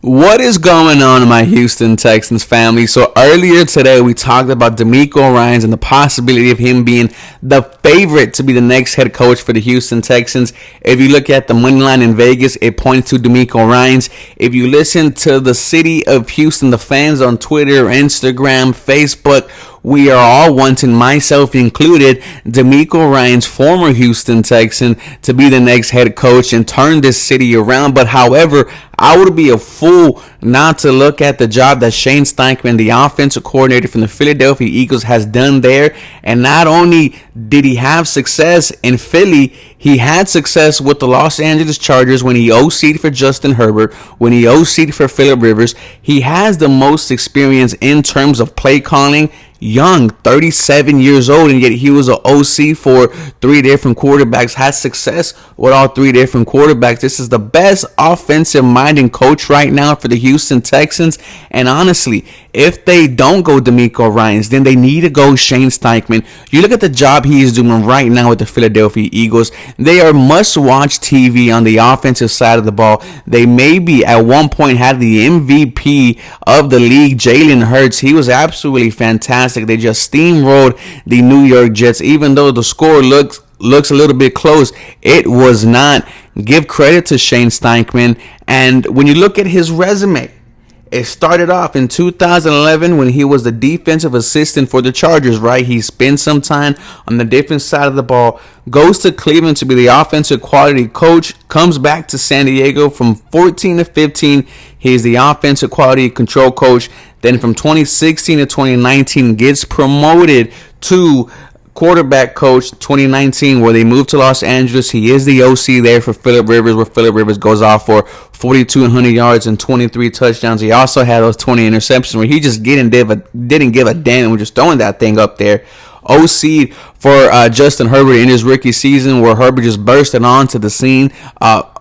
What is going on, my Houston Texans family? So earlier today, we talked about DeMeco Ryans and the possibility of him being the favorite to be the next head coach for the Houston Texans. If you look at the money line in Vegas, it points to DeMeco Ryans. If you listen to the city of Houston, the fans on Twitter, Instagram, Facebook, we are all wanting, myself included, DeMeco Ryans, former Houston Texan, to be the next head coach and turn this city around. But however, I would be a fool not to look at the job that Shane Steichen, the offensive coordinator from the Philadelphia Eagles, has done there. And not only did he have success in Philly, he had success with the Los Angeles Chargers when he OC'd for Justin Herbert, when he OC'd for Phillip Rivers. He has the most experience in terms of play calling. Young, 37 years old, and yet he was an OC for three different quarterbacks, had success with all three different quarterbacks. This is the best offensive-minded coach right now for the Houston Texans, and honestly, if they don't go DeMeco Ryans, then they need to go Shane Steichen. You look at the job he is doing right now with the Philadelphia Eagles. They are must-watch TV on the offensive side of the ball. They maybe at one point had the MVP of the league, Jalen Hurts. He was absolutely fantastic. They just steamrolled the New York Jets. Even though the score looks a little bit close, it was not. Give credit to Shane Steichen. And when you look at his resume, it started off in 2011 when he was the defensive assistant for the Chargers, right? He spent some time on the defense side of the ball, goes to Cleveland to be the offensive quality coach, comes back to San Diego from 14 to 15. He's the offensive quality control coach. Then from 2016 to 2019, gets promoted to quarterback coach 2019, where they moved to Los Angeles. He is the OC there for Phillip Rivers, where Phillip Rivers goes off for 4,200 yards and 23 touchdowns. He also had those 20 interceptions where he just didn't give a damn and was just throwing that thing up there. OC'd for Justin Herbert in his rookie season, where Herbert just bursted onto the scene,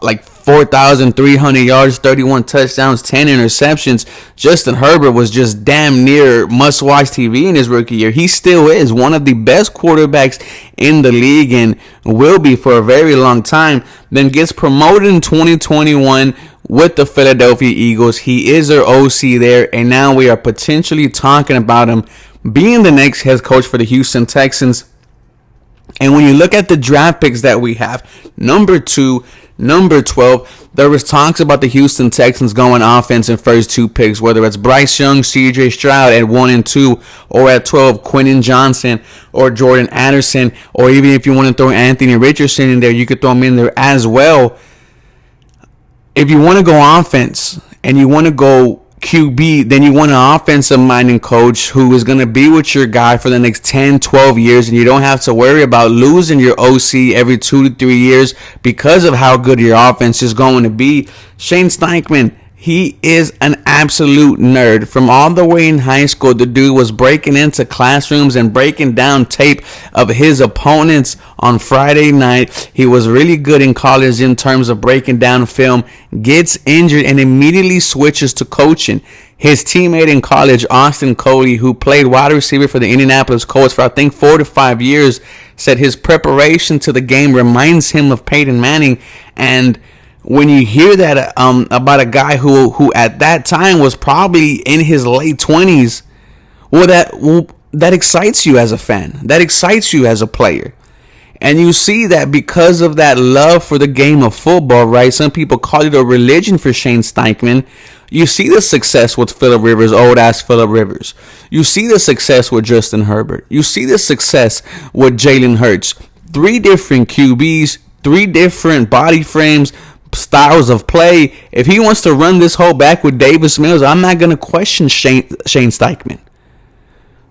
like 4,300 yards, 31 touchdowns, 10 interceptions. Justin Herbert was just damn near must-watch TV in his rookie year. He still is one of the best quarterbacks in the league and will be for a very long time. Then gets promoted in 2021 with the Philadelphia Eagles. He is their OC there, and now we are potentially talking about him being the next head coach for the Houston Texans. And when you look at the draft picks that we have, number 2, number 12, there was talks about the Houston Texans going offense in first 2 picks, whether it's Bryce Young, CJ Stroud at 1 and 2, or at 12, Quentin Johnson or Jordan Addison, or even if you want to throw Anthony Richardson in there, you could throw him in there as well. If you want to go offense and you want to go QB, then you want an offensive-minded coach who is going to be with your guy for the next 10, 12 years, and you don't have to worry about losing your OC every 2 to 3 years because of how good your offense is going to be. Shane Steichen, he is an absolute nerd. From all the way in high school, the dude was breaking into classrooms and breaking down tape of his opponents on Friday night. He was really good in college in terms of breaking down film, gets injured, and immediately switches to coaching. His teammate in college, Austin Coley, who played wide receiver for the Indianapolis Colts for I think 4 to 5 years, said his preparation to the game reminds him of Peyton Manning. And when you hear that about a guy who at that time was probably in his late 20s, well, that excites you as a fan. That excites you as a player. And you see that because of that love for the game of football, right? Some people call it a religion for Shane Steichen. You see the success with Phillip Rivers, old-ass Phillip Rivers. You see the success with Justin Herbert. You see the success with Jalen Hurts. 3 different QBs, 3 different body frames, styles of play. If he wants to run this whole back with Davis Mills, I'm not going to question Shane Steichen.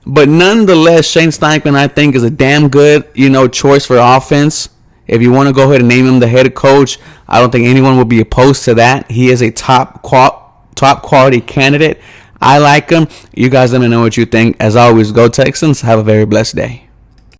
But nonetheless, Shane Steichen, I think, is a damn good, choice for offense. If you want to go ahead and name him the head coach, I don't think anyone would be opposed to that. He is a top quality candidate. I like him. You guys let me know what you think. As always, go Texans. Have a very blessed day.